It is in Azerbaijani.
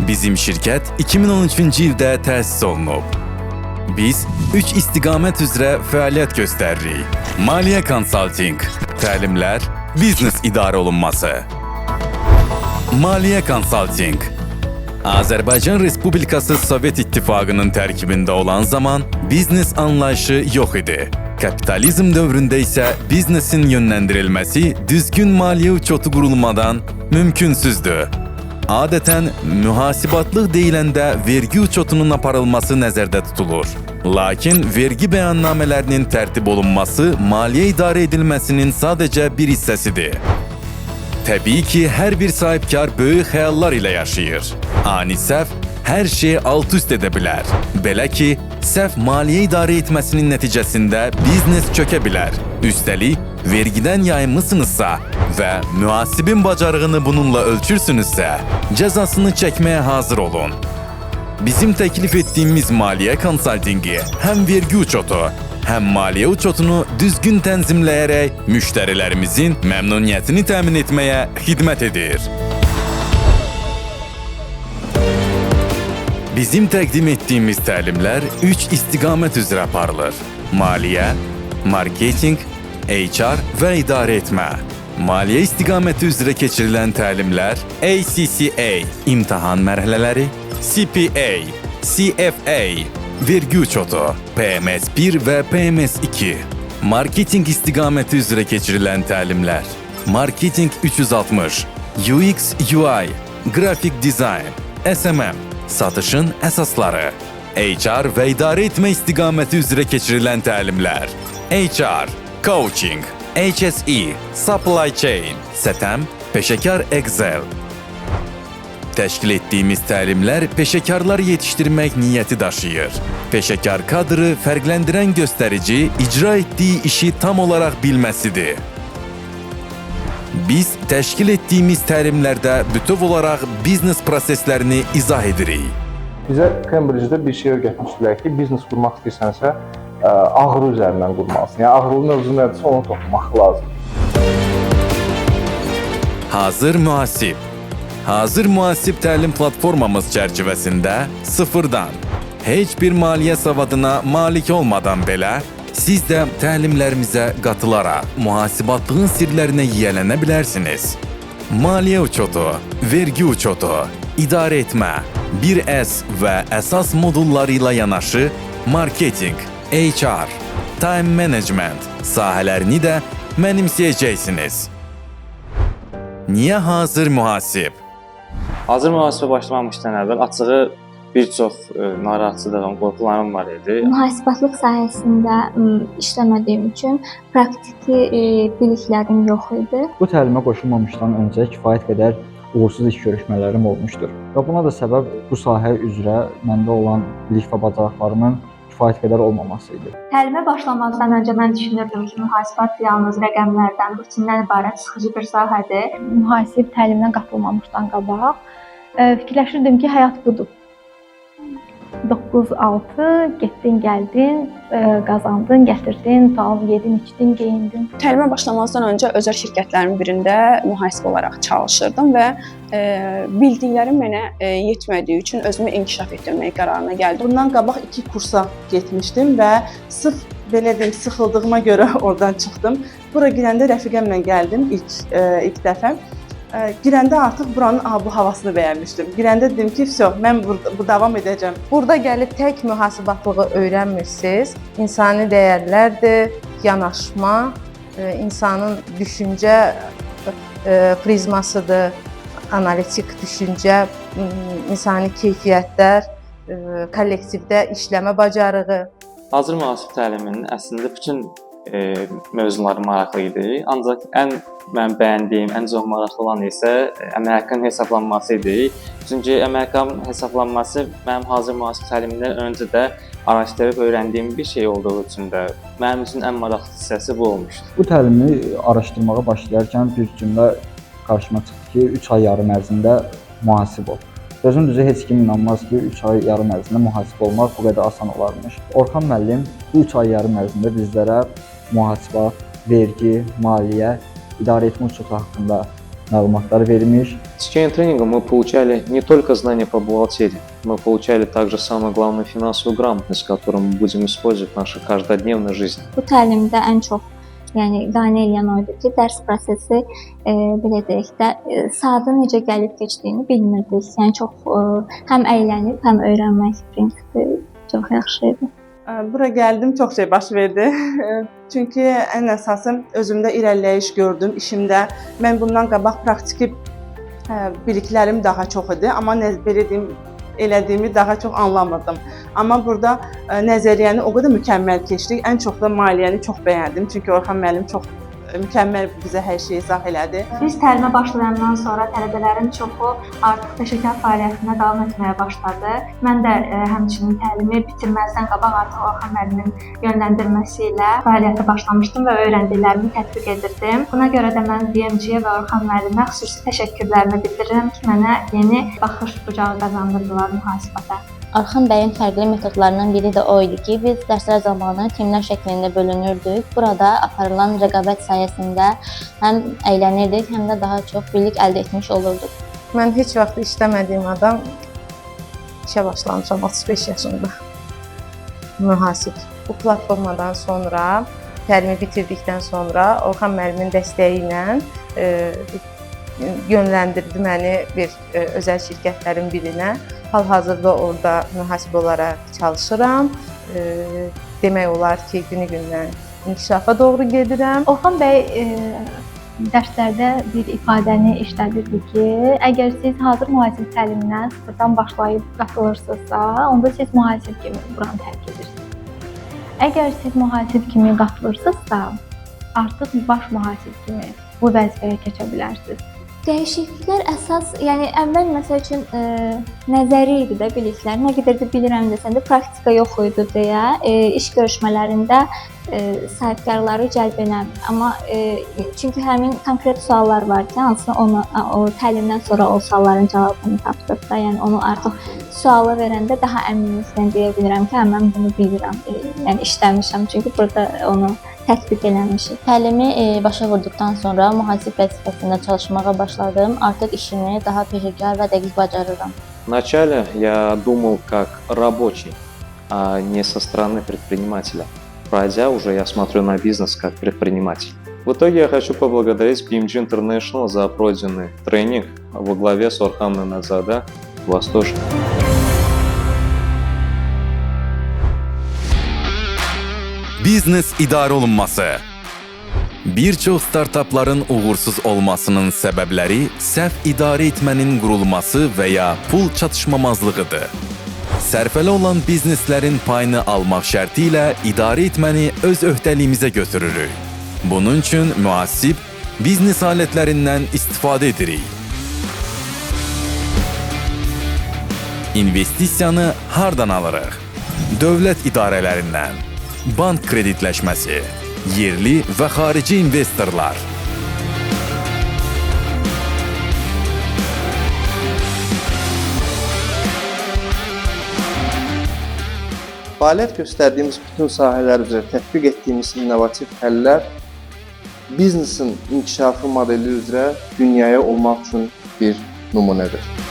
Bizim şirkət 2013-cü ildə təsis olunub. Biz 3 istiqamət üzrə fəaliyyət göstəririk. Maliyyə konsalting, təlimlər, biznes idarə olunması. Maliyyə konsalting. Azərbaycan Respublikası Sovet İttifaqının tərkibində olan zaman biznes anlayışı yox idi. Kapitalizm dövründə isə biznesin yönləndirilməsi düzgün maliyyə uçotu qurulmadan mümkünsüzdür. Adətən, mühasibatlıq deyiləndə vergi uçotunun aparılması nəzərdə tutulur. Lakin vergi bəyannamələrinin tərtib olunması maliyyə idarə edilməsinin sadəcə bir hissəsidir. Təbii ki, hər bir sahibkar böyük xəyallar ilə yaşayır. Ani səhv hər şeyi alt-üst edə bilər. Belə ki, səhv maliyyə idarə etməsinin nəticəsində biznes çökə bilər. Üstəlik, vergidən yaymısınızsa və mühasibin bacarığını bununla ölçürsünüzsə, cəzasını çəkməyə hazır olun. Bizim təklif etdiyimiz maliyyə konsaltingi həm vergi uçotu, həm maliyyə uçotunu düzgün tənzimləyərək müştərilərimizin məmnuniyyətini təmin etməyə xidmət edir. Bizim təqdim etdiyimiz təlimlər 3 istiqamət üzrə aparılır. Maliyyə, marketinq, HR və idarə etmə. Maliyyə istiqaməti üzrə keçirilən təlimlər ACCA imtahan mərhələləri, CPA, CFA, vergi uçotu, PMS1 və PMS2. Marketinq istiqaməti üzrə keçirilən təlimlər Marketinq 360, UX, UI, qrafik dizayn, SMM, satışın əsasları, HR və idarə etmə istiqaməti üzrə keçirilən təlimlər HR, Coaching, HSE, Supply Chain, STEM, Peşəkar Excel. Təşkil etdiyimiz təlimlər peşəkarlar yetişdirmək niyyəti daşıyır. Peşəkar kadrı fərqləndirən göstərici icra etdiyi işi tam olaraq bilməsidir. Biz təşkil etdiyimiz təlimlərdə bütöv olaraq biznes proseslərini izah edirik. Bizə Cambridge-də bir şey öyrətmişdilər ki, biznes qurmaq istəyirsənsə, ağrı üzərindən qurmalısın. Yəni, ağrının özü nədirsə, onu toxunmaq lazım. Hazır mühasib. Hazır mühasib təlim platformamız çərçivəsində sıfırdan, heç bir maliyyə savadına malik olmadan belə, siz də təlimlərimizə qatılaraq mühasibatlığın sirlərinə yiyələnə bilərsiniz. Maliyyə uçotu, vergi uçotu, idarə etmə, 1S və əsas modulları ilə yanaşı marketinq, HR, time management sahələrini də mənimsəyəcəksiniz. Niyə hazır mühasib? Hazır mühasibə başlamamışdan əvvəl açığı bir çox narahatçılığım, qorxularım var idi. Mühasibatlıq sahəsində işləmədiyim üçün praktiki biliklərim yox idi. Bu təlimə qoşulmamışdan öncə kifayət qədər uğursuz iş görüşmələrim olmuşdur. Və buna da səbəb bu sahə üzrə məndə olan bilik və bacarıqlarımın kifayət qədər olmaması idi. Təlimə başlamazdan öncə mən düşünürdüm ki, mühasibat yalnız rəqəmlərdən, rutindən ibarət sıxıcı bir sahədir. Mühasib təliminə qatılmamışdan qabaq fikirləşirdim ki, həyat budur. 9-6 getdin, gəldin, qazandın, gətirdin, tutalım, yedin, içdin, geyindin. Təlimə başlamazdan öncə özəl şirkətlərin birində mühasib olaraq çalışırdım və bildiklərim mənə yetmədiyi üçün özümü inkişaf etdirmək qərarına gəldim. Bundan qabaq 2 kursa getmişdim və sırf belə deyim, sıxıldığıma görə oradan çıxdım. Bura girəndə rəfiqəmlə gəldim ilk dəfə. Girəndə artıq buranın abu-havasını bəyənmişdim. Girəndə dedim ki, mən bu davam edəcəm. Burada gəlib tək mühasibatlığı öyrənmirsiniz. İnsani dəyərlərdir, yanaşma, insanın düşüncə prizmasıdır, analitik düşüncə, insani keyfiyyətlər, kollektivdə işləmə bacarığı. Hazır mühasib təliminin əslində bütün mövzuları maraqlı idi. Ancaq mən bəyəndiyim, ən çox maraqlı olan isə əmək haqqının hesablanması idi. Çünki əmək haqqının hesablanması mənim hazır mühasib təlimindən öncə də araşdırıb öyrəndiyim bir şey olduğu üçün də mənim üçün ən maraqlı hissəsi bu olmuşdu. Bu təlimi araşdırmağa başlayarkən bir cümlə qarşıma çıxdı ki, 3 ay yarım ərzində mühasib ol. Sözün düzü heç kim inanmaz ki, 3 ay yarım ərzində mühasib olmaq bu qədər asan olarmış. Orxan müəllim bu 3 ay yarım ərzində bizlərə mühasibat, vergi, maliyyə, idarə etmə uçotu haqqında məlumatlar vermiş. В течение тренинга мы получали не только знания по бухгалтерии, мы получали также самое главное финансовую грамотность, которую мы будем использовать в нашей каждодневной жизни. Bu təlimdə ən çox qane eləyən o idi ki, dərs prosesi belə deyək də sadə necə gəlib keçdiyini bilmirdik. Yəni çox həm əylənib, həm öyrənmək prinsipi çox yaxşı idi. Bura gəldim, çox şey baş verdi. Çünki ən əsası özümdə irəliləyiş gördüm işimdə. Mən bundan qabaq praktiki biliklərim daha çox idi, amma belə deyim, elədiyimi daha çox anlamırdım. Amma burada nəzəriyyəni o qədər mükəmməl keçdik. Ən çox da maliyyəni çox bəyəndim. Çünki Orxan müəllim çox mükəmməl bizə hər şeyi izah elədi. Biz təlimə başlayandan sonra tələbələrin çoxu artıq peşəkar fəaliyyətinə davam etməyə başladı. Mən də həmçinin təlimi bitirməzdən qabaq artıq Orxan müəllimin yönləndirməsi ilə fəaliyyətə başlamışdım və öyrəndiklərimi tətbiq edirdim. Buna görə də mən BMC və Orxan müəllimə xüsusi təşəkkürlərimi bildirirəm ki, mənə yeni baxış bucağı qazandırdılar mühasibətə. Orxan bəyin fərqli metodlarından biri də o idi ki, biz dərslər zamanı timlər şəklində bölünürdük. Burada aparılan rəqabət sayəsində həm əylənirdik, həm də daha çox bilik əldə etmiş olurduq. Mən heç vaxt işləmədiyim adam işə başlamışam 35 yaşında. Mühasib. Bu platformadan sonra, təlimi bitirdikdən sonra Orxan müəllimin dəstəyi ilə yönləndirdi məni bir özəl şirkətlərin birinə. Hal-hazırda orada mühasib olaraq çalışıram. Demək olar ki, günü-gündən inkişafa doğru gedirəm. Orxan bəy dərslərdə bir ifadəni işlədirdi ki, əgər siz hazır mühasib təlimindən sıfırdan başlayıb qatılırsınızsa, onda siz mühasib kimi buranı tərk edirsiniz. Əgər siz mühasib kimi qatılırsınızsa, artıq baş mühasib kimi bu vəzifəyə keçə bilərsiniz. Dəyişikliklər əsas, yəni əvvəl məsəl üçün nəzəri idi də biliklər. Nə qədər də bilirəm desən də praktika yox idi deyə iş görüşmələrində sahibkarları cəlb edən, amma çünki həmin konkret suallar var ki, hansını o təlimdən sonra o sualların cavabını tapdıqda, yəni onu artıq sualı verəndə daha əminliklə deyə bilirəm ki, mən bunu bilirəm, yəni işləmişəm, çünki burada onu tətbiq eləmişik. Təlimi başa vurduqdan sonra mühasib vəzifəsində çalışmağa başladım. Artıq işimi daha peşəkar və dəqiq bacarıram. Вначале я думал как рабочий, а не со стороны предпринимателя. Пройдя уже, я смотрю на бизнес как предприниматель. В итоге я хочу поблагодарить BMG International за пройденный тренинг во главе с Орханом Назада. Вас тоже. Biznes idarə olunması. Bir çox startapların uğursuz olmasının səbəbləri səhv idarə etmənin qurulması və ya pul çatışmamazlığıdır. Sərfəli olan bizneslərin payını almaq şərti ilə idarə etməni öz öhdəliyimizə götürürük. Bunun üçün mühasib biznes alətlərindən istifadə edirik. İnvestisiyanı hardan alırıq? Dövlət idarələrindən. Bank kreditləşməsi, yerli və xarici investorlar. Fəaliyyət göstərdiyimiz bütün sahələr üzrə tətbiq etdiyimiz innovativ həllər biznesin inkişafı modeli üzrə dünyaya olmaq üçün bir nümunədir.